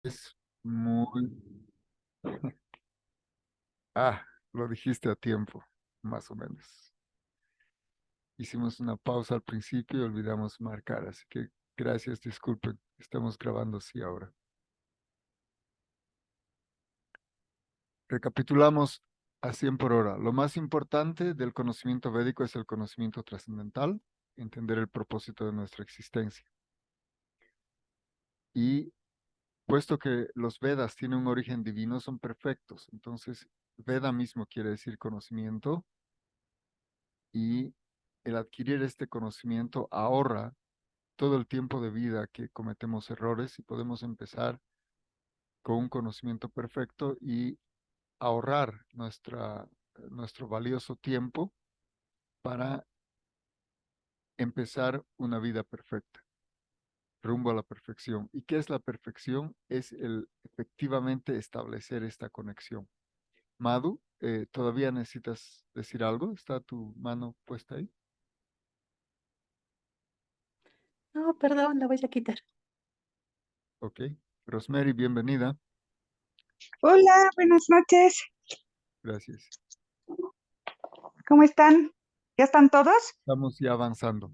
Es muy... Ah, lo dijiste a tiempo, más o menos. Hicimos una pausa al principio y olvidamos marcar, así que gracias, disculpen. Estamos grabando así ahora. Recapitulamos a 100 por hora. Lo más importante del conocimiento védico es el conocimiento trascendental, entender el propósito de nuestra existencia. Y puesto que los Vedas tienen un origen divino, son perfectos. Entonces, Veda mismo quiere decir conocimiento y el adquirir este conocimiento ahorra todo el tiempo de vida que cometemos errores y podemos empezar con un conocimiento perfecto y ahorrar nuestro valioso tiempo para empezar una vida perfecta, rumbo a la perfección. ¿Y qué es la perfección? Es el efectivamente establecer esta conexión. Madhu, ¿todavía necesitas decir algo? ¿Está tu mano puesta ahí? No, perdón, la voy a quitar. Ok. Rosemary, bienvenida. Hola, buenas noches. Gracias. ¿Cómo están? ¿Ya están todos? Estamos ya avanzando.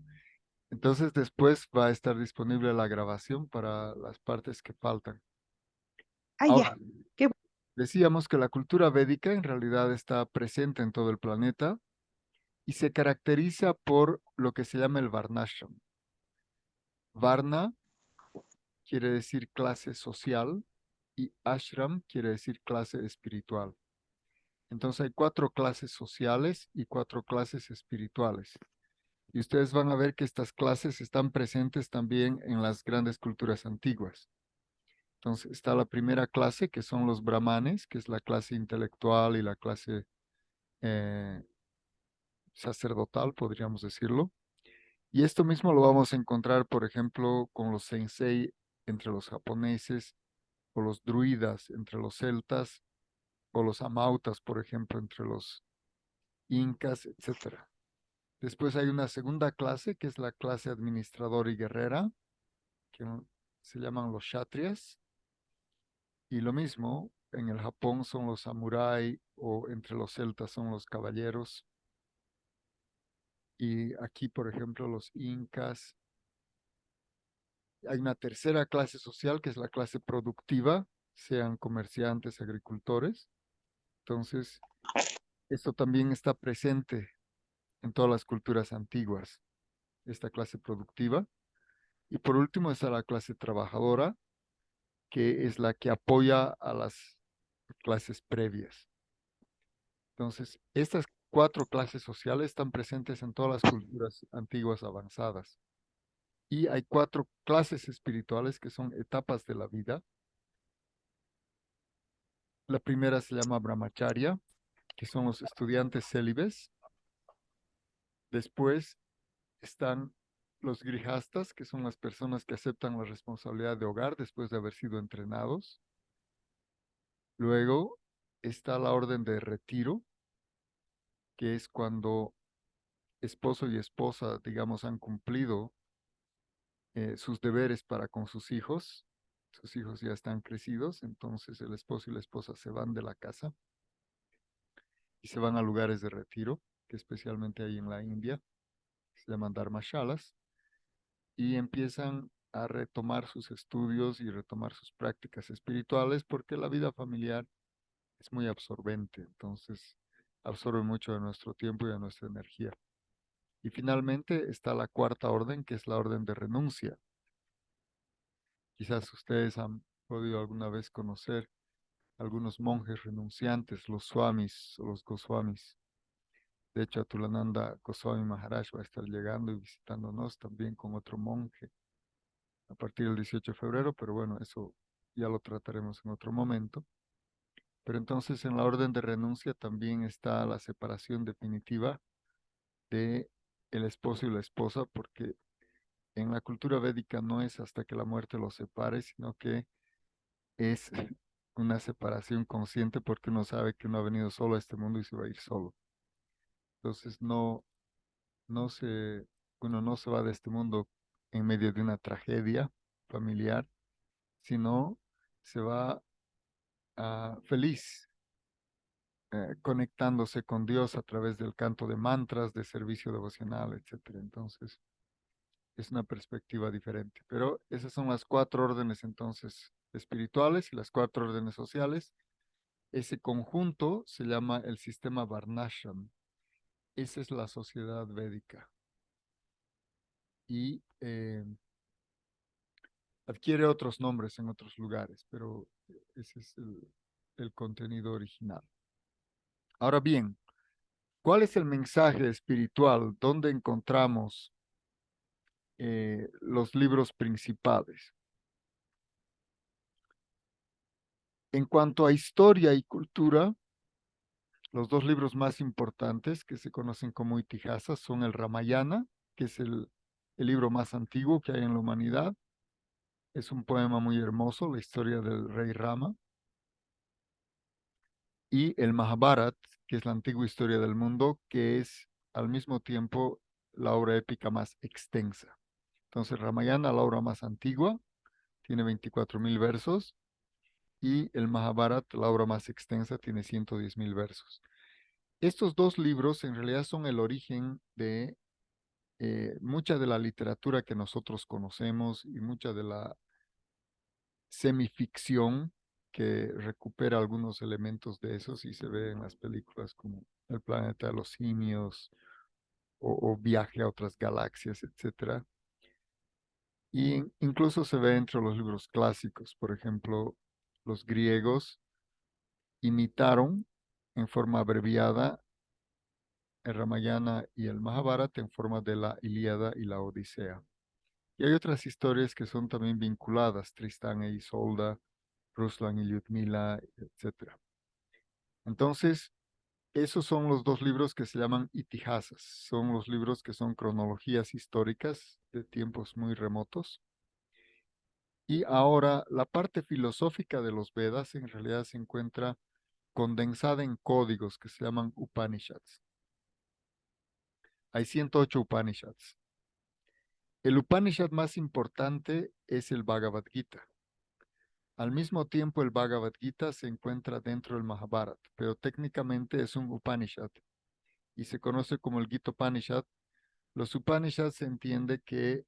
Entonces después va a estar disponible la grabación para las partes que faltan. Ah, Ahora, ya. Qué decíamos que la cultura védica en realidad está presente en todo el planeta y se caracteriza por lo que se llama el Varnashram. Varna quiere decir clase social y ashram quiere decir clase espiritual. Entonces hay cuatro clases sociales y cuatro clases espirituales. Y ustedes van a ver que estas clases están presentes también en las grandes culturas antiguas. Entonces está la primera clase, que son los brahmanes, que es la clase intelectual y la clase eh, sacerdotal, podríamos decirlo. Y esto mismo lo vamos a encontrar, por ejemplo, con los sensei entre los japoneses, o los druidas entre los celtas, o los amautas, por ejemplo, entre los incas, etcétera. Después hay una segunda clase, que es la clase administradora y guerrera, que se llaman los kshatriyas. Y lo mismo, en el Japón son los samurái o entre los celtas son los caballeros. Y aquí, por ejemplo, los incas. Hay una tercera clase social que es la clase productiva, sean comerciantes, agricultores. Entonces, esto también está presente en todas las culturas antiguas, esta clase productiva. Y por último está la clase trabajadora, que es la que apoya a las clases previas. Entonces, estas cuatro clases sociales están presentes en todas las culturas antiguas avanzadas. Y hay cuatro clases espirituales que son etapas de la vida. La primera se llama brahmacharya, que son los estudiantes célibes. Después están los grijastas, que son las personas que aceptan la responsabilidad de hogar después de haber sido entrenados. Luego está la orden de retiro, que es cuando esposo y esposa, digamos, han cumplido sus deberes para con sus hijos ya están crecidos, entonces el esposo y la esposa se van de la casa y se van a lugares de retiro, que especialmente hay en la India, se llaman dharmashalas, y empiezan a retomar sus estudios y retomar sus prácticas espirituales porque la vida familiar es muy absorbente, entonces absorbe mucho de nuestro tiempo y de nuestra energía. Y finalmente está la cuarta orden, que es la orden de renuncia. Quizás ustedes han podido alguna vez conocer algunos monjes renunciantes, los swamis o los goswamis. De hecho, Atulananda Goswami Maharaj va a estar llegando y visitándonos también con otro monje a partir del 18 de febrero, pero bueno, eso ya lo trataremos en otro momento. Pero entonces en la orden de renuncia también está la separación definitiva de el esposo y la esposa, porque en la cultura védica no es hasta que la muerte los separe, sino que es una separación consciente porque uno sabe que uno ha venido solo a este mundo y se va a ir solo. Entonces no se, uno no se va de este mundo en medio de una tragedia familiar, sino se va feliz, conectándose con Dios a través del canto de mantras, de servicio devocional, etcétera. Entonces, es una perspectiva diferente. Pero esas son las cuatro órdenes entonces espirituales y las cuatro órdenes sociales. Ese conjunto se llama el sistema Varnashram. Esa es la sociedad védica. Y adquiere otros nombres en otros lugares, pero ese es el contenido original. Ahora bien, ¿cuál es el mensaje espiritual? ¿Dónde encontramos los libros principales? En cuanto a historia y cultura, los dos libros más importantes que se conocen como itihasas son el Ramayana, que es el libro más antiguo que hay en la humanidad. Es un poema muy hermoso, la historia del rey Rama. Y el Mahabharat, que es la antigua historia del mundo, que es al mismo tiempo la obra épica más extensa. Entonces, Ramayana, la obra más antigua, tiene 24.000 versos, y el Mahabharat, la obra más extensa, tiene 110.000 versos. Estos dos libros en realidad son el origen de mucha de la literatura que nosotros conocemos y mucha de la semificción que recupera algunos elementos de esos y se ve en las películas como El planeta de los simios o Viaje a otras galaxias, etcétera. Y incluso se ve entre los libros clásicos. Por ejemplo, los griegos imitaron en forma abreviada el Ramayana y el Mahabharata en forma de la Ilíada y la Odisea. Y hay otras historias que son también vinculadas, Tristán e Isolda, Ruslan y Lyudmila, etcétera. Entonces, esos son los dos libros que se llaman itihasas. Son los libros que son cronologías históricas de tiempos muy remotos. Y ahora, la parte filosófica de los Vedas en realidad se encuentra condensada en códigos que se llaman Upanishads. Hay 108 Upanishads. El Upanishad más importante es el Bhagavad Gita. Al mismo tiempo, el Bhagavad Gita se encuentra dentro del Mahabharata, pero técnicamente es un Upanishad y se conoce como el Gita Upanishad. Los Upanishads se entiende que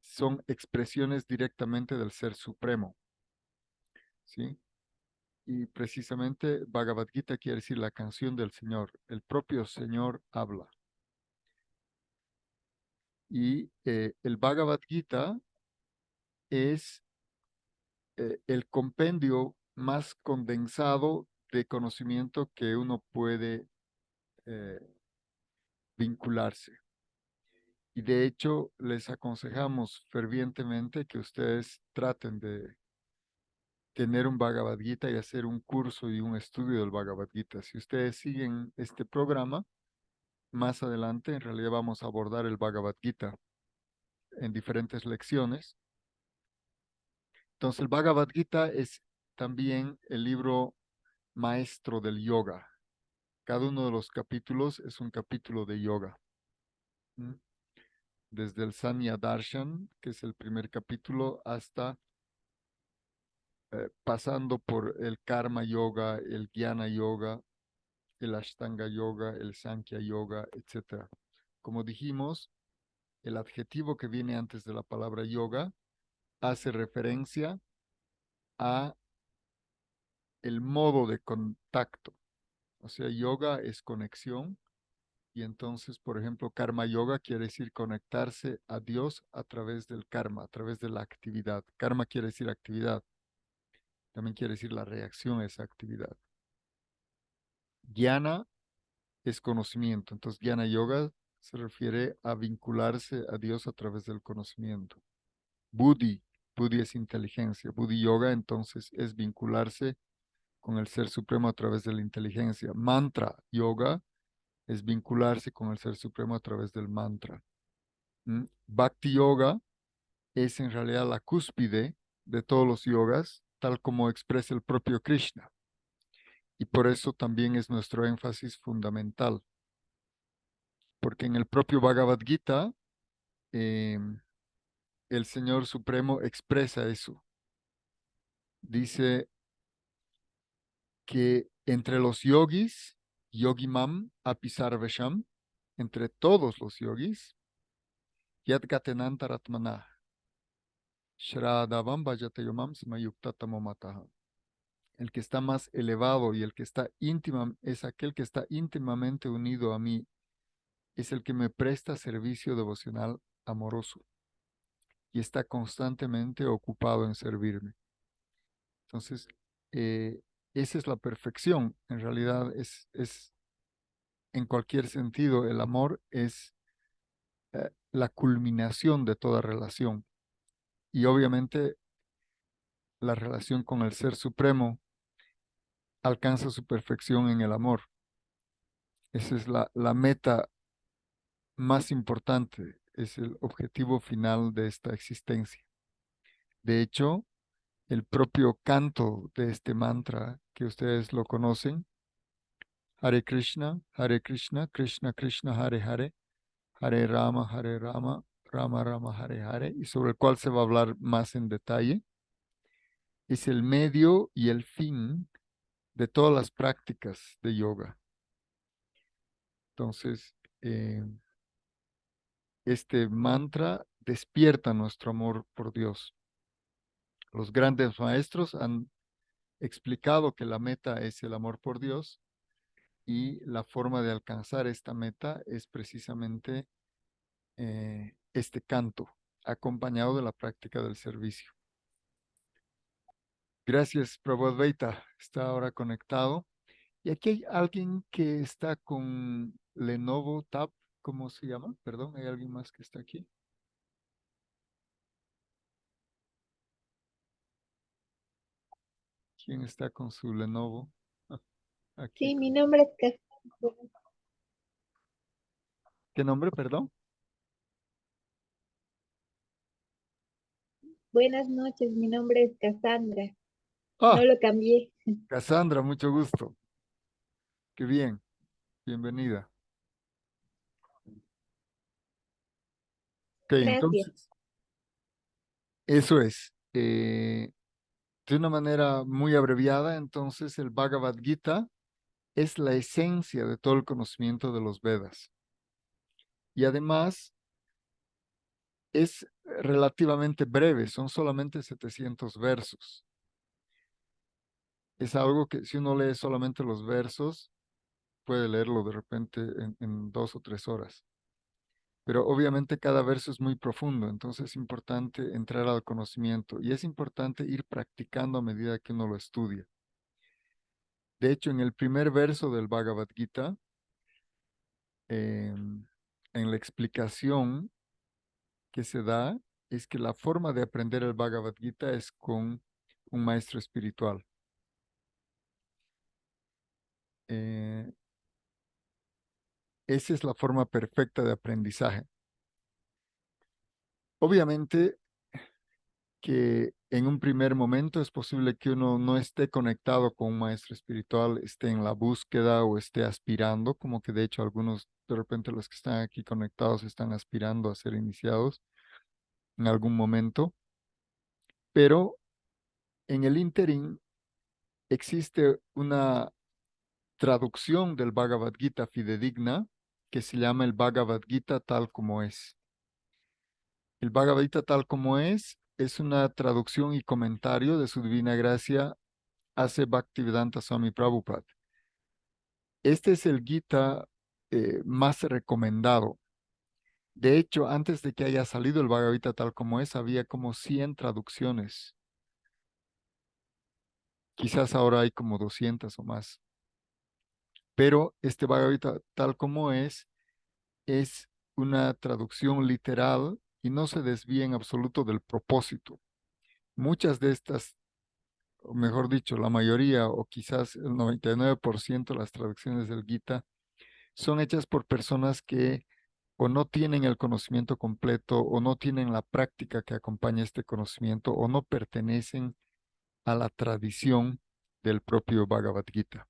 son expresiones directamente del Ser Supremo, ¿sí? Y precisamente Bhagavad Gita quiere decir la canción del Señor. El propio Señor habla. Y el Bhagavad Gita es el compendio más condensado de conocimiento que uno puede eh, vincularse. Y de hecho, les aconsejamos fervientemente que ustedes traten de tener un Bhagavad Gita y hacer un curso y un estudio del Bhagavad Gita. Si ustedes siguen este programa, más adelante en realidad vamos a abordar el Bhagavad Gita en diferentes lecciones. Entonces, el Bhagavad Gita es también el libro maestro del yoga. Cada uno de los capítulos es un capítulo de yoga. ¿Mm? Desde el Sanya Darshan, que es el primer capítulo, hasta pasando por el Karma Yoga, el Jnana Yoga, el Ashtanga Yoga, el Sankhya Yoga, etc. Como dijimos, el adjetivo que viene antes de la palabra yoga hace referencia a el modo de contacto. O sea, yoga es conexión y entonces, por ejemplo, karma yoga quiere decir conectarse a Dios a través del karma, a través de la actividad. Karma quiere decir actividad, también quiere decir la reacción a esa actividad. Jnana es conocimiento, entonces Jnana yoga se refiere a vincularse a Dios a través del conocimiento. Buddhi, Buddhi es inteligencia. Buddhi yoga entonces es vincularse con el Ser Supremo a través de la inteligencia. Mantra yoga es vincularse con el Ser Supremo a través del mantra. Bhakti yoga es en realidad la cúspide de todos los yogas, tal como expresa el propio Krishna. Y por eso también es nuestro énfasis fundamental, porque en el propio Bhagavad Gita, el Señor Supremo expresa eso. dice que entre los yogis, yogimam apisarvesham, entre todos los yogis, yadgatenantaratmanah, Shraddhavam Vajatayomam Simayuktatamomataha. El que está más elevado y el que está íntima, es aquel que está íntimamente unido a mí, es el que me presta servicio devocional amoroso y está constantemente ocupado en servirme. Entonces, esa es la perfección. En realidad es en cualquier sentido, el amor es la culminación de toda relación. Y obviamente la relación con el Ser Supremo alcanza su perfección en el amor. Esa es la meta más importante, es el objetivo final de esta existencia. De hecho, el propio canto de este mantra, que ustedes lo conocen, Hare Krishna, Krishna Krishna, Hare Hare, Hare Rama, Rama Rama, Hare Hare, y sobre el cual se va a hablar más en detalle, es el medio y el fin de todas las prácticas de yoga. Entonces, este mantra despierta nuestro amor por Dios. Los grandes maestros han explicado que la meta es el amor por Dios y la forma de alcanzar esta meta es precisamente este canto, acompañado de la práctica del servicio. Gracias, Prabhu Advaita. Está ahora conectado. Y aquí hay alguien que está con Lenovo Tab, ¿cómo se llama? Perdón, ¿hay alguien más que está aquí? ¿Quién está con su Lenovo? Aquí. Sí, mi nombre es Cassandra. ¿Qué nombre, perdón? Buenas noches, mi nombre es Cassandra. No Ah, lo cambié. Cassandra, mucho gusto. Qué bien. Bienvenida. Ok, Gracias. entonces, eso es. De una manera muy abreviada, entonces el Bhagavad Gita es la esencia de todo el conocimiento de los Vedas. Y además es relativamente breve, son solamente 700 versos. Es algo que si uno lee solamente los versos, puede leerlo de repente en 2 o 3 horas. Pero obviamente cada verso es muy profundo, entonces es importante entrar al conocimiento y es importante ir practicando a medida que uno lo estudia. De hecho, en el primer verso del Bhagavad Gita, en la explicación que se da, es que la forma de aprender el Bhagavad Gita es con un maestro espiritual. Eh, Esa es la forma perfecta de aprendizaje. Obviamente que en un primer momento es posible que uno no esté conectado con un maestro espiritual, esté en la búsqueda o esté aspirando, como que de hecho algunos, de repente los que están aquí conectados están aspirando a ser iniciados en algún momento, pero en el ínterin existe una traducción del Bhagavad Gita fidedigna que se llama el Bhagavad Gita tal como es. El Bhagavad Gita tal como es una traducción y comentario de su divina gracia hace Bhaktivedanta Swami Prabhupada. Este es el Gita más recomendado. De hecho, antes de que haya salido el Bhagavad Gita tal como es, había como 100 traducciones. Quizás ahora hay como 200 o más. Pero este Bhagavad Gita tal como es una traducción literal y no se desvía en absoluto del propósito. Muchas de estas, o mejor dicho, la mayoría o quizás el 99% de las traducciones del Gita son hechas por personas que o no tienen el conocimiento completo o no tienen la práctica que acompaña este conocimiento o no pertenecen a la tradición del propio Bhagavad Gita.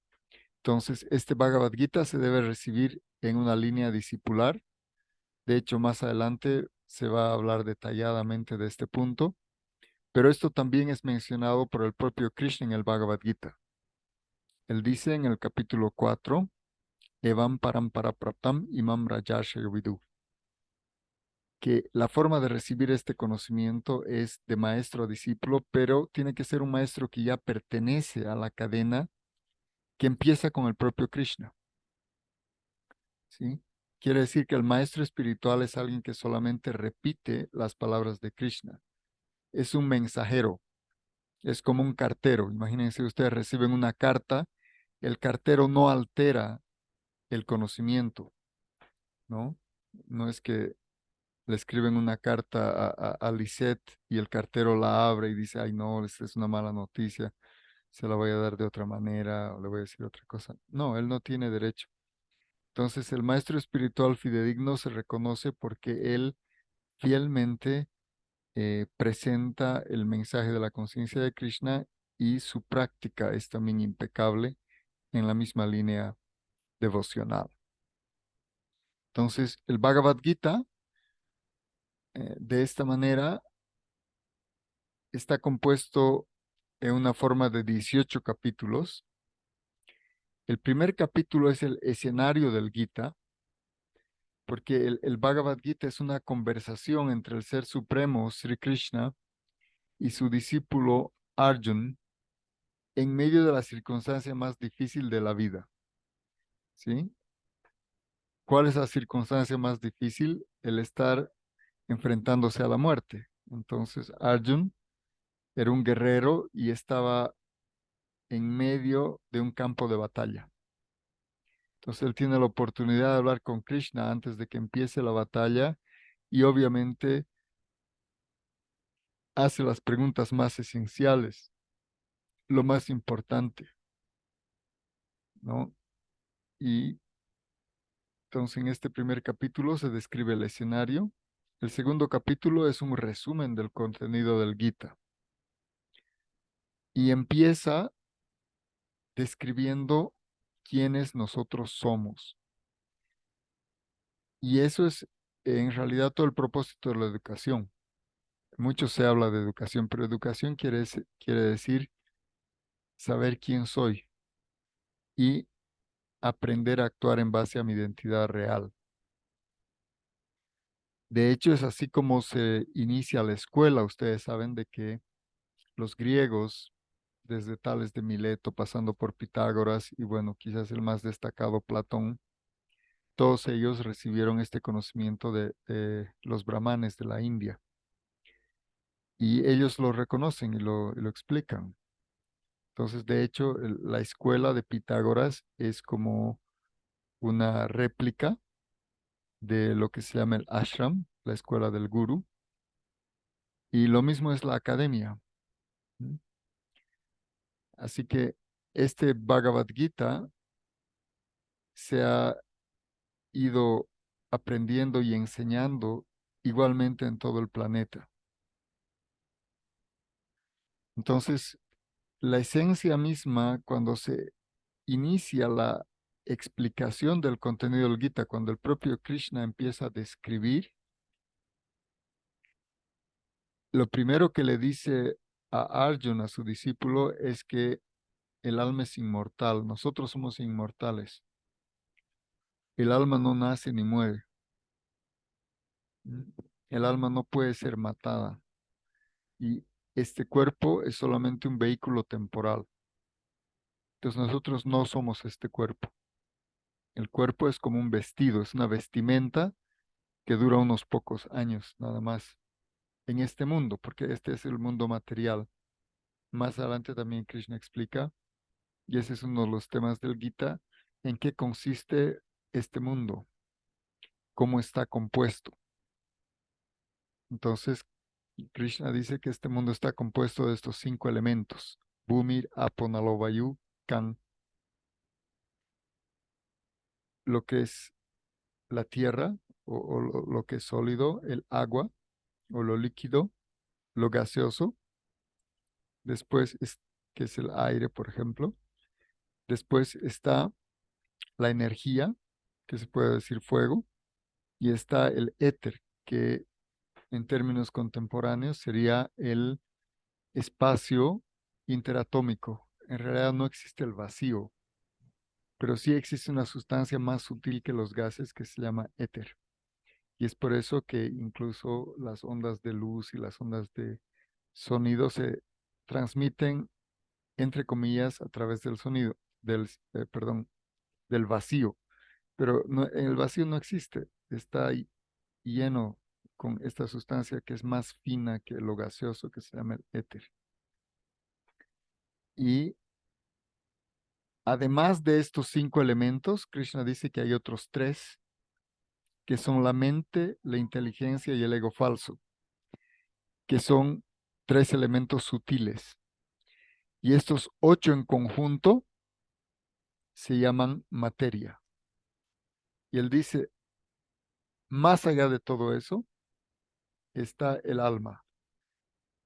Entonces, este Bhagavad Gita se debe recibir en una línea discipular. De hecho, más adelante se va a hablar detalladamente de este punto, Pero esto también es mencionado por el propio Krishna en el Bhagavad Gita. Él dice en el capítulo 4, Evam parampara praptam imam rajashaya vidu, que la forma de recibir este conocimiento es de maestro a discípulo, pero tiene que ser un maestro que ya pertenece a la cadena que empieza con el propio Krishna, ¿sí? Quiere decir que el maestro espiritual es alguien que solamente repite las palabras de Krishna. Es un mensajero, es como un cartero. Imagínense, ustedes reciben una carta, el cartero no altera el conocimiento, ¿no? No es que le escriben una carta a Lisette y el cartero la abre y dice, ay no, esta es una mala noticia, se la voy a dar de otra manera o le voy a decir otra cosa. No, él no tiene derecho. Entonces el maestro espiritual fidedigno se reconoce porque él fielmente presenta el mensaje de la conciencia de Krishna y su práctica es también impecable en la misma línea devocional. Entonces el Bhagavad Gita de esta manera está compuesto en una forma de 18 capítulos. El primer capítulo es el escenario del Gita, porque el Bhagavad Gita es una conversación entre el Ser Supremo, Sri Krishna, y su discípulo Arjun en medio de la circunstancia más difícil de la vida. ¿Sí? ¿Cuál es la circunstancia más difícil? El estar enfrentándose a la muerte. Entonces, Arjun era un guerrero y estaba en medio de un campo de batalla. Entonces él tiene la oportunidad de hablar con Krishna antes de que empiece la batalla y obviamente hace las preguntas más esenciales, lo más importante, ¿no? Y entonces en este primer capítulo se describe el escenario. El segundo capítulo es un resumen del contenido del Gita y empieza describiendo quiénes nosotros somos. Y eso es en realidad todo el propósito de la educación. Mucho se habla de educación, pero educación quiere decir saber quién soy y aprender a actuar en base a mi identidad real. De hecho, es así como se inicia la escuela. Ustedes saben de que los griegos, desde Tales de Mileto, pasando por Pitágoras y bueno, quizás el más destacado Platón, todos ellos recibieron este conocimiento de los brahmanes de la India. Y ellos lo reconocen y lo explican. Entonces, de hecho, la escuela de Pitágoras es como una réplica de lo que se llama el ashram, la escuela del guru, y lo mismo es la academia. ¿Mm? Así que este Bhagavad Gita se ha ido aprendiendo y enseñando igualmente en todo el planeta. Entonces, la esencia misma, cuando se inicia la explicación del contenido del Gita, cuando el propio Krishna empieza a describir, lo primero que le dice a Arjuna, su discípulo, es que el alma es inmortal, nosotros somos inmortales. El alma no nace ni muere. ¿Mm? El alma no puede ser matada. Y este cuerpo es solamente un vehículo temporal. Entonces nosotros no somos este cuerpo. El cuerpo es como un vestido, es una vestimenta que dura unos pocos años nada más en este mundo, porque este es el mundo material. Más adelante también Krishna explica, y ese es uno de los temas del Gita, en qué consiste este mundo, cómo está compuesto. Entonces, Krishna dice que este mundo está compuesto de estos 5 elementos: Bhumir, Apo, Nalo, Vayu, Kan, lo que es la tierra o lo que es sólido, el agua o lo líquido, lo gaseoso, después que es el aire, por ejemplo, después está la energía, que se puede decir fuego, y está el éter, que en términos contemporáneos sería el espacio interatómico. En realidad no existe el vacío, pero sí existe una sustancia más sutil que los gases que se llama éter. Y es por eso que incluso las ondas de luz y las ondas de sonido se transmiten, entre comillas, a través del sonido, perdón, del vacío. Pero el vacío no existe, está ahí lleno con esta sustancia que es más fina que lo gaseoso que se llama el éter. Y además de estos 5 elementos, Krishna dice que hay otros 3, que son la mente, la inteligencia y el ego falso, que son 3 elementos sutiles. Y estos 8 en conjunto se llaman materia. Y él dice, más allá de todo eso está el alma.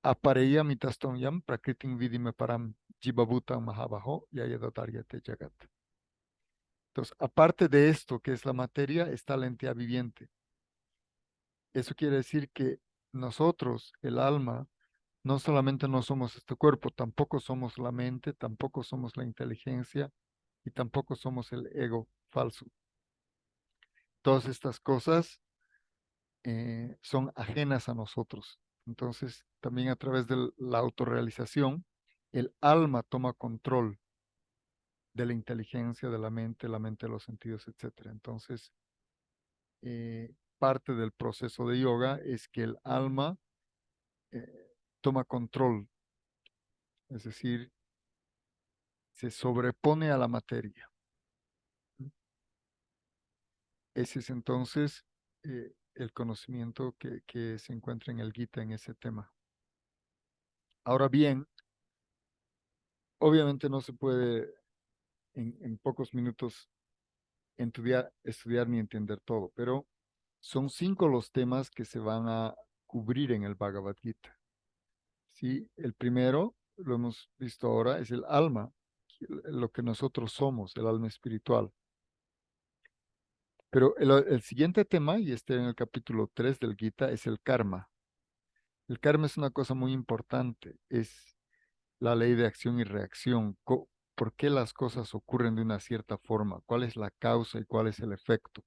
Apareya mitaston yam prakritim vidime param jivabhutam mahabaho yayadataryate jagat. Entonces, aparte de esto que es la materia, está la entidad viviente. Eso quiere decir que nosotros, el alma, no solamente no somos este cuerpo, tampoco somos la mente, tampoco somos la inteligencia y tampoco somos el ego falso. Todas estas cosas son ajenas a nosotros. Entonces, también a través de la autorrealización, el alma toma control de la inteligencia, de la mente de los sentidos, etc. Entonces, parte del proceso de yoga es que el alma toma control, es decir, se sobrepone a la materia. Ese es entonces el conocimiento que se encuentra en el Gita en ese tema. Ahora bien, obviamente no se puede en pocos minutos estudiar ni entender todo, pero son 5 los temas que se van a cubrir en el Bhagavad Gita. ¿Sí? El primero, lo hemos visto ahora, es el alma, lo que nosotros somos, el alma espiritual. Pero el siguiente tema, y este en el capítulo 3 del Gita, es el karma. El karma es una cosa muy importante, es la ley de acción y reacción. ¿Por qué las cosas ocurren de una cierta forma? ¿Cuál es la causa y cuál es el efecto?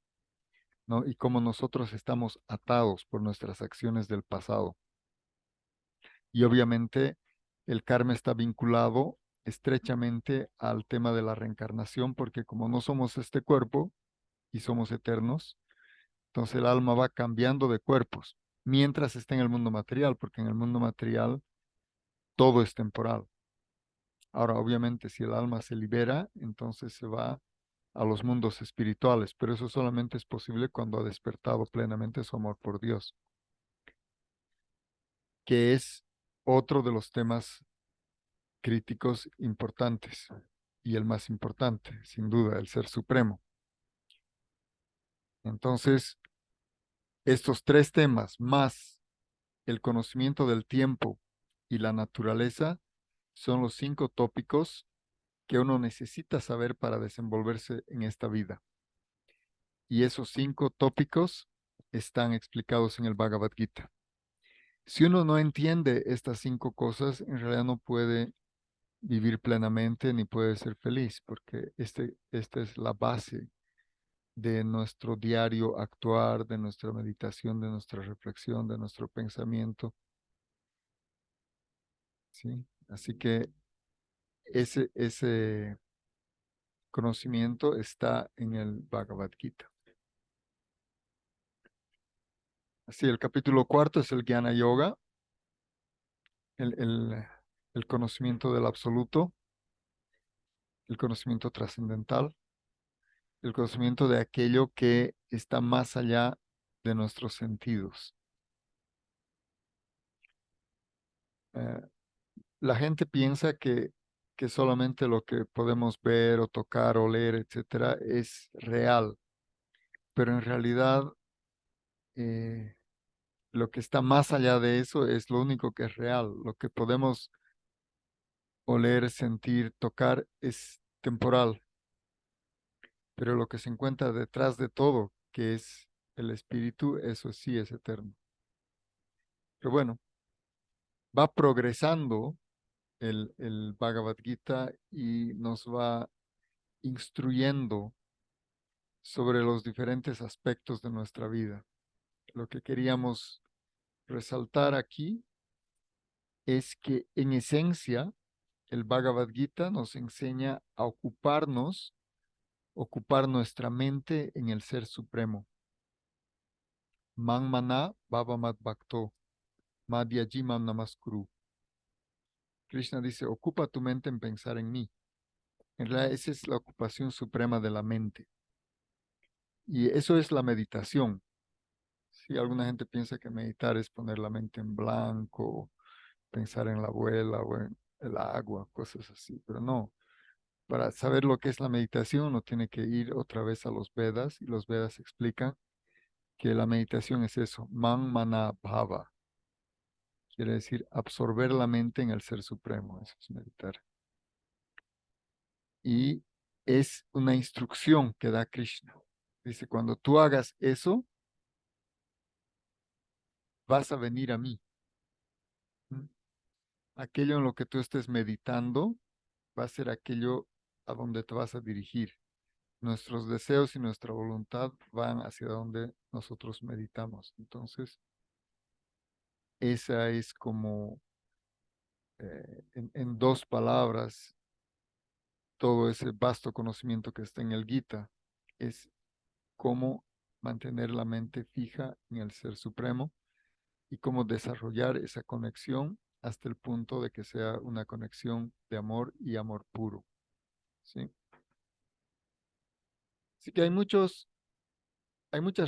¿No? Y cómo nosotros estamos atados por nuestras acciones del pasado. Y obviamente el karma está vinculado estrechamente al tema de la reencarnación, porque como no somos este cuerpo y somos eternos, entonces el alma va cambiando de cuerpos mientras está en el mundo material, porque en el mundo material todo es temporal. Ahora, obviamente, si el alma se libera, entonces se va a los mundos espirituales, pero eso solamente es posible cuando ha despertado plenamente su amor por Dios, que es otro de los temas críticos importantes y el más importante, sin duda, el Ser Supremo. Entonces, estos 3 temas, más el conocimiento del tiempo y la naturaleza, son los 5 tópicos que uno necesita saber para desenvolverse en esta vida. Y esos 5 tópicos están explicados en el Bhagavad Gita. Si uno no entiende estas 5 cosas, en realidad no puede vivir plenamente ni puede ser feliz, porque esta es la base de nuestro diario actuar, de nuestra meditación, de nuestra reflexión, de nuestro pensamiento. ¿Sí? Así que ese conocimiento está en el Bhagavad Gita. Así, el capítulo 4 es el Jnana Yoga, el, el, el conocimiento del absoluto, el conocimiento trascendental, el conocimiento de aquello que está más allá de nuestros sentidos. Eh, la gente piensa que solamente lo que podemos ver o tocar o leer, etcétera, es real, pero en realidad eh, lo que está más allá de eso es lo único que es real. Lo que podemos oler, sentir, tocar es temporal, pero lo que se encuentra detrás de todo, que es el espíritu, eso sí es eterno. Pero bueno, va progresando el Bhagavad Gita y nos va instruyendo sobre los diferentes aspectos de nuestra vida. Lo que queríamos resaltar aquí es que en esencia el Bhagavad Gita nos enseña a ocupar nuestra mente en el Ser Supremo. Man mana bhava bhakto, madhyajimam namaskuru. Krishna dice, ocupa tu mente en pensar en mí. En realidad, esa es la ocupación suprema de la mente. Y eso es la meditación. Si alguna gente piensa que meditar es poner la mente en blanco, pensar en la abuela o en el agua, cosas así, pero no. Para saber lo que es la meditación, uno tiene que ir otra vez a los Vedas y los Vedas explican que la meditación es eso, man mana bhava. Quiere decir absorber la mente en el Ser Supremo, eso es meditar. Y es una instrucción que da Krishna. Dice, cuando tú hagas eso, vas a venir a mí. ¿Mm? Aquello en lo que tú estés meditando va a ser aquello a donde te vas a dirigir. Nuestros deseos y nuestra voluntad van hacia donde nosotros meditamos. Entonces, esa es como, en dos palabras, todo ese vasto conocimiento que está en el Gita. Es cómo mantener la mente fija en el Ser Supremo y cómo desarrollar esa conexión hasta el punto de que sea una conexión de amor y amor puro. ¿Sí? Así que hay muchas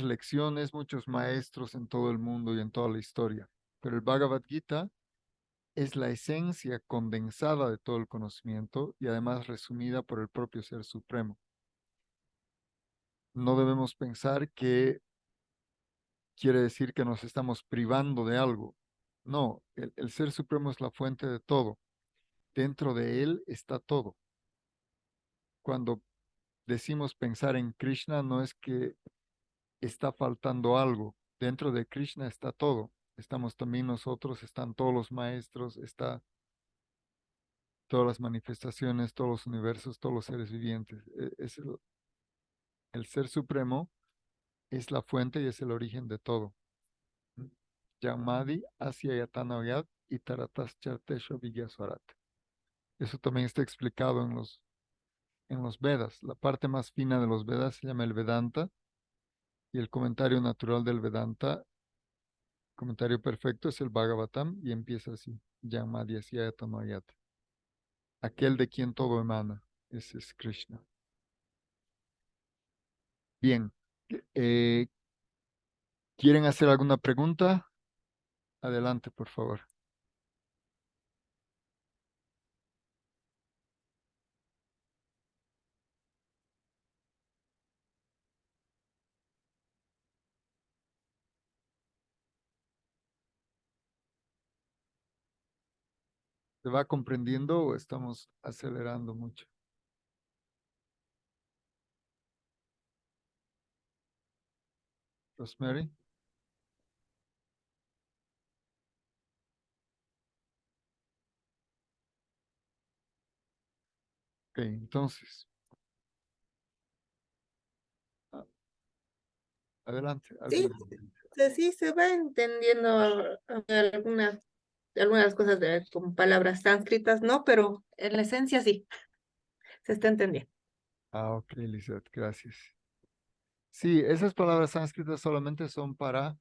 lecciones, muchos maestros en todo el mundo y en toda la historia, pero el Bhagavad Gita es la esencia condensada de todo el conocimiento y además resumida por el propio Ser Supremo. No debemos pensar que quiere decir que nos estamos privando de algo. No, el Ser Supremo es la fuente de todo. Dentro de él está todo. Cuando decimos pensar en Krishna, no es que está faltando algo. Dentro de Krishna está todo. Estamos también nosotros, están todos los maestros, está todas las manifestaciones, todos los universos, todos los seres vivientes. Es el Ser Supremo es la fuente y es el origen de todo. Yamadi, Asya Yatana y Taratas Chartesho Vigyaswarat. Eso también está explicado en los Vedas. La parte más fina de los Vedas se llama el Vedanta y el comentario natural del Vedanta, comentario perfecto, es el Bhagavatam y empieza así. Yamadi, Asya Yatana. Aquel de quien todo emana. Ese es Krishna. Bien. eh, ¿Quieren hacer alguna pregunta? Adelante, por favor. ¿Se va comprendiendo o estamos acelerando mucho? Rosemary. Ok, entonces, a- adelante. Sí, sí, se va entendiendo algunas cosas con palabras sánscritas, ¿no? Pero en la esencia sí, se está entendiendo. Ok, Lizeth, gracias. Sí, esas palabras sánscritas solamente son para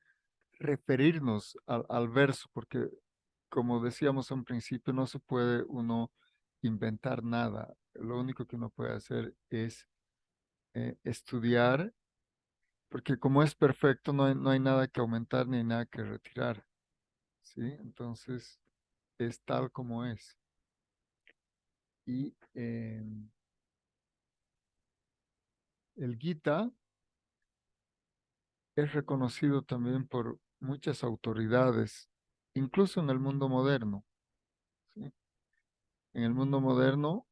referirnos al verso, porque como decíamos en principio, no se puede uno inventar nada. Lo único que uno puede hacer es estudiar, porque como es perfecto, no hay nada que aumentar ni nada que retirar. ¿Sí? Entonces, es tal como es. Y el Gita es reconocido también por muchas autoridades, incluso en el mundo moderno. ¿Sí? En el mundo moderno,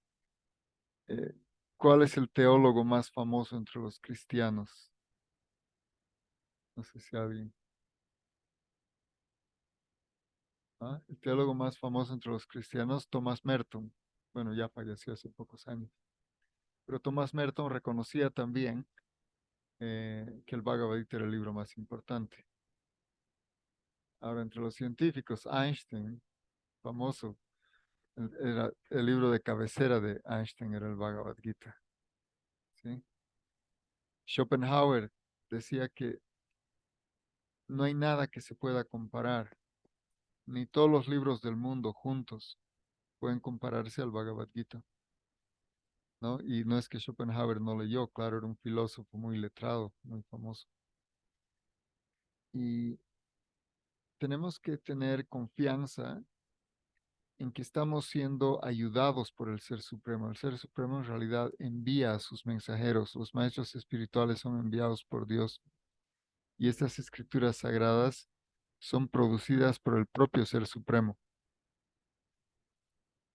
eh, ¿cuál es el teólogo más famoso entre los cristianos? No sé si alguien. ¿Ah? El teólogo más famoso entre los cristianos, Thomas Merton. Bueno, ya falleció hace pocos años. Pero Thomas Merton reconocía también que el Bhagavad Gita era el libro más importante. Ahora, entre los científicos, Einstein, famoso, era el libro de cabecera de Einstein, era el Bhagavad Gita. ¿Sí? Schopenhauer decía que no hay nada que se pueda comparar, ni todos los libros del mundo juntos pueden compararse al Bhagavad Gita, ¿no? Y no es que Schopenhauer no leyó, claro, era un filósofo muy letrado, muy famoso. Y tenemos que tener confianza en que estamos siendo ayudados por el Ser Supremo. El Ser Supremo en realidad envía a sus mensajeros. Los maestros espirituales son enviados por Dios. Y estas escrituras sagradas son producidas por el propio Ser Supremo.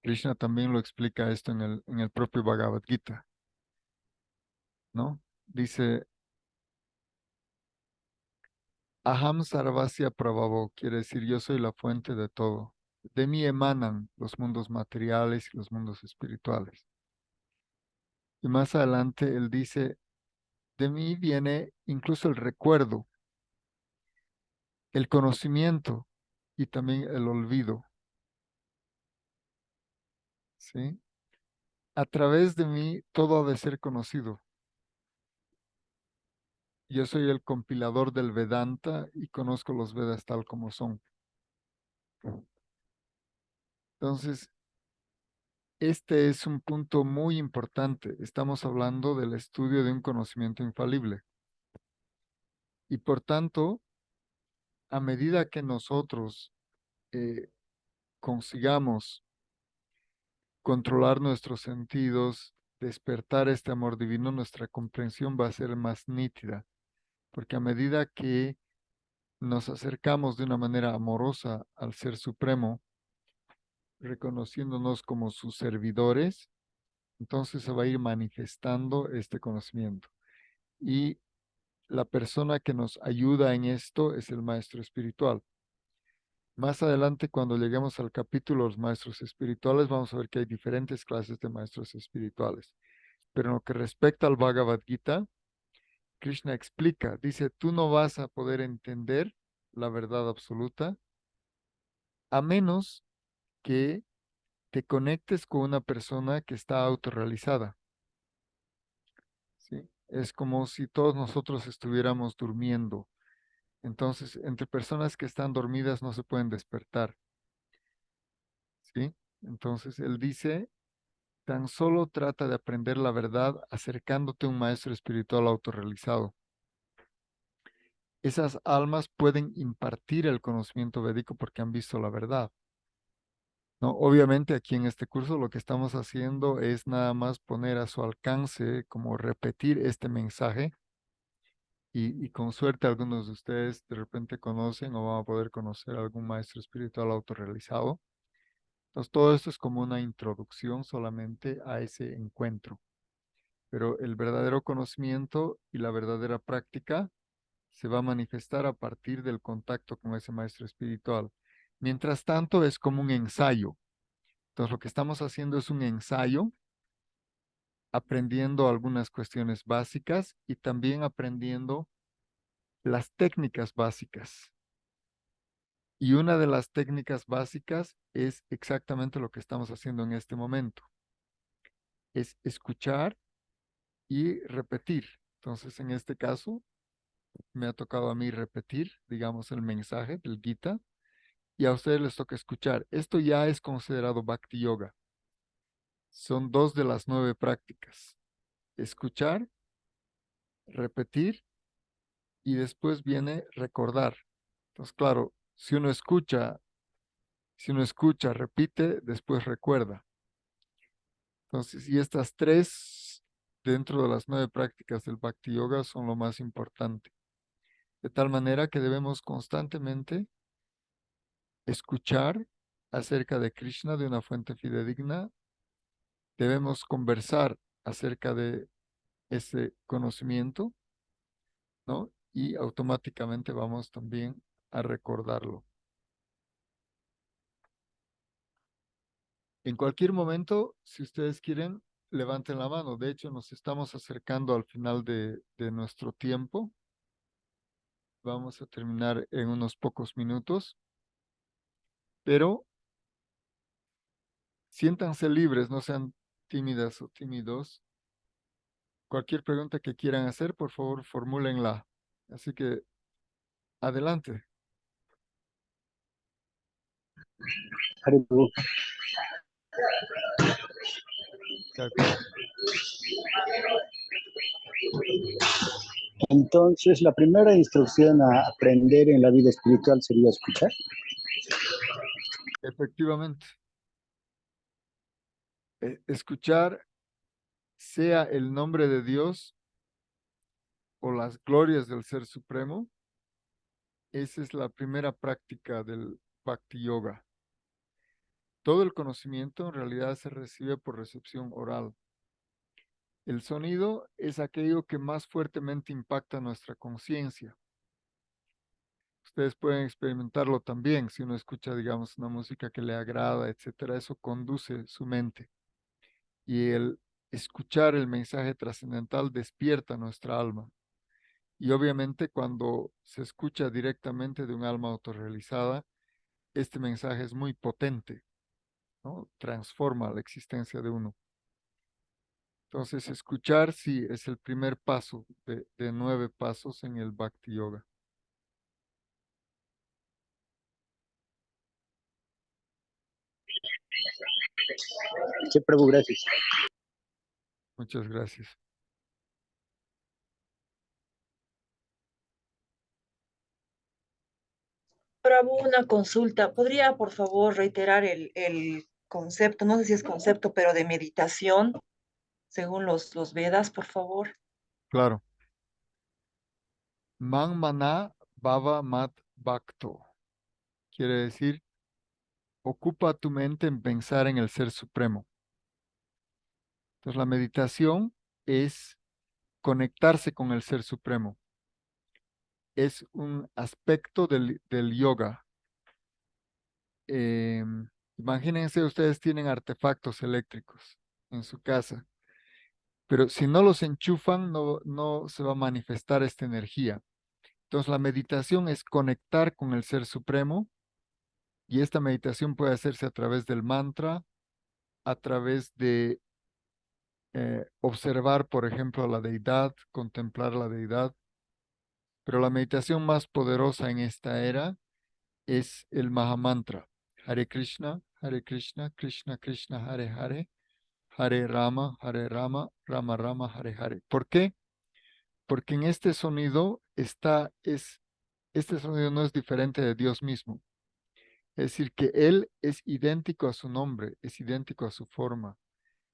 Krishna también lo explica esto en el propio Bhagavad Gita, ¿no? Dice, Aham Sarvasya Prabhavo, quiere decir yo soy la fuente de todo. De mí emanan los mundos materiales y los mundos espirituales. Y más adelante él dice, de mí viene incluso el recuerdo, el conocimiento y también el olvido, ¿sí? A través de mí todo ha de ser conocido. Yo soy el compilador del Vedanta y conozco los Vedas tal como son. Entonces, este es un punto muy importante. Estamos hablando del estudio de un conocimiento infalible. Y por tanto, a medida que nosotros eh, consigamos controlar nuestros sentidos, despertar este amor divino, nuestra comprensión va a ser más nítida. Porque a medida que nos acercamos de una manera amorosa al Ser Supremo, reconociéndonos como sus servidores, entonces se va a ir manifestando este conocimiento. Y la persona que nos ayuda en esto es el maestro espiritual. Más adelante, cuando lleguemos al capítulo de los maestros espirituales, vamos a ver que hay diferentes clases de maestros espirituales. Pero en lo que respecta al Bhagavad Gita, Krishna explica, dice, tú no vas a poder entender la verdad absoluta a menos que te conectes con una persona que está autorrealizada. ¿Sí? Es como si todos nosotros estuviéramos durmiendo. Entonces, entre personas que están dormidas no se pueden despertar. ¿Sí? Entonces, él dice, tan solo trata de aprender la verdad acercándote a un maestro espiritual autorrealizado. Esas almas pueden impartir el conocimiento védico porque han visto la verdad. ¿No? Obviamente aquí en este curso lo que estamos haciendo es nada más poner a su alcance, como repetir este mensaje y con suerte algunos de ustedes de repente conocen o van a poder conocer algún maestro espiritual autorrealizado. Entonces todo esto es como una introducción solamente a ese encuentro, pero el verdadero conocimiento y la verdadera práctica se va a manifestar a partir del contacto con ese maestro espiritual. Mientras tanto es como un ensayo. Entonces lo que estamos haciendo es un ensayo aprendiendo algunas cuestiones básicas y también aprendiendo las técnicas básicas. Y una de las técnicas básicas es exactamente lo que estamos haciendo en este momento. Es escuchar y repetir. Entonces, en este caso, me ha tocado a mí repetir, digamos, el mensaje del Gita y a ustedes les toca escuchar. Esto ya es considerado Bhakti Yoga. Son dos de las 9 prácticas. Escuchar, repetir y después viene recordar. Entonces, claro, si uno escucha, repite, después recuerda. Entonces, y estas 3 dentro de las 9 prácticas del Bhakti Yoga son lo más importante. De tal manera que debemos constantemente escuchar acerca de Krishna de una fuente fidedigna. Debemos conversar acerca de ese conocimiento, ¿no? Y automáticamente vamos también a recordarlo. En cualquier momento, si ustedes quieren, levanten la mano. De hecho, nos estamos acercando al final de nuestro tiempo. Vamos a terminar en unos pocos minutos, pero siéntanse libres, no sean tímidas o tímidos. Cualquier pregunta que quieran hacer, por favor, formúlenla. Así que, adelante. Haribu. De acuerdo. Entonces, la primera instrucción a aprender en la vida espiritual sería escuchar. Efectivamente. Escuchar sea el nombre de Dios o las glorias del Ser Supremo, esa es la primera práctica del Bhakti Yoga. Todo el conocimiento en realidad se recibe por recepción oral. El sonido es aquello que más fuertemente impacta nuestra conciencia. Ustedes pueden experimentarlo también si uno escucha, digamos, una música que le agrada, etcétera. Eso conduce su mente. Y el escuchar el mensaje trascendental despierta nuestra alma. Y obviamente cuando se escucha directamente de un alma autorrealizada, este mensaje es muy potente, ¿no? Transforma la existencia de uno. Entonces, escuchar sí es el primer paso de 9 pasos en el Bhakti Yoga. Sí, Prabhu, gracias. Muchas gracias. Prabhu, una consulta. ¿Podría, por favor, reiterar el concepto? No sé si es concepto, pero de meditación, según los Vedas, por favor. Claro. Man mana bhava mat bhakto. Quiere decir, ocupa tu mente en pensar en el Ser Supremo. Entonces, la meditación es conectarse con el Ser Supremo. Es un aspecto del yoga. Imagínense, ustedes tienen artefactos eléctricos en su casa, pero si no los enchufan, no se va a manifestar esta energía. Entonces, la meditación es conectar con el Ser Supremo y esta meditación puede hacerse a través del mantra, a través de observar, por ejemplo, a la deidad, contemplar la deidad, pero la meditación más poderosa en esta era es el Mahamantra. Hare Krishna, Krishna Krishna, Hare Hare, Hare Rama, Rama Rama, Hare Hare. ¿Por qué? Porque en este sonido este sonido no es diferente de Dios mismo. Es decir, que Él es idéntico a su nombre, es idéntico a su forma,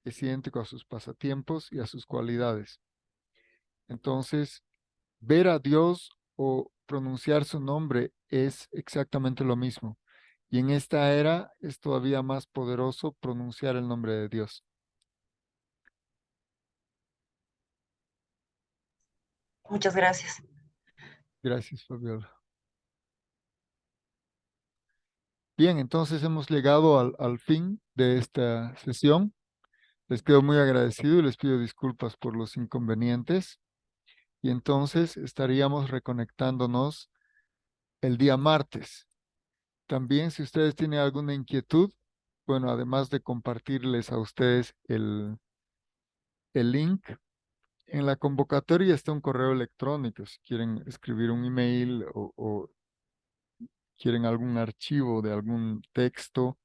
es idéntico a sus pasatiempos y a sus cualidades. Entonces, ver a Dios o pronunciar su nombre es exactamente lo mismo. Y en esta era es todavía más poderoso pronunciar el nombre de Dios. Muchas gracias. Gracias, Fabiola. Bien, entonces hemos llegado al fin de esta sesión. Les quedo muy agradecido y les pido disculpas por los inconvenientes. Y entonces estaríamos reconectándonos el día martes. También si ustedes tienen alguna inquietud, bueno, además de compartirles a ustedes el link, en la convocatoria está un correo electrónico. Si quieren escribir un email o quieren algún archivo de algún texto.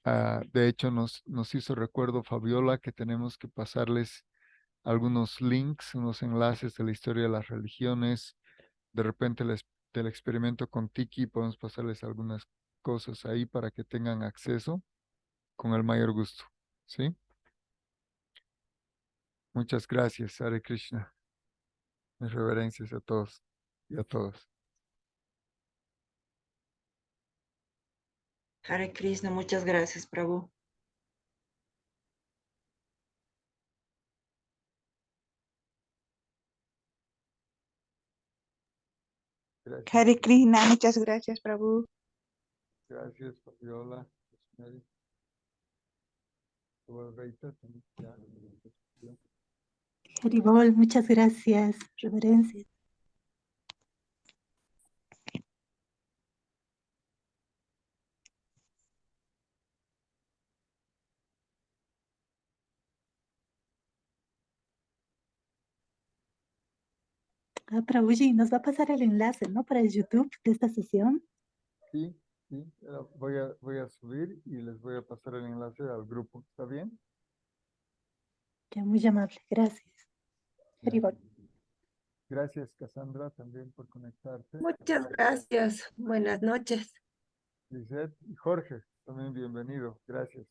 De hecho, nos hizo recuerdo Fabiola que tenemos que pasarles algunos links, unos enlaces de la historia de las religiones. De repente del experimento con Tiki podemos pasarles algunas cosas ahí para que tengan acceso con el mayor gusto. ¿Sí? Muchas gracias, Hare Krishna. Mis reverencias a todos y a todas. Hare Krishna, muchas gracias, Prabhu. Gracias. Hare Krishna, muchas gracias, Prabhu. Gracias, Fabiola. Haribol, muchas gracias. Reverencias. Prabhuji, nos va a pasar el enlace, ¿no? Para el YouTube de esta sesión. Sí, sí, voy a subir y les voy a pasar el enlace al grupo. ¿Está bien? Ya, muy amable. Gracias. Ya. Haribol. Gracias, Cassandra, también por conectarte. Muchas gracias. Buenas noches. Lisette y Jorge, también bienvenido. Gracias.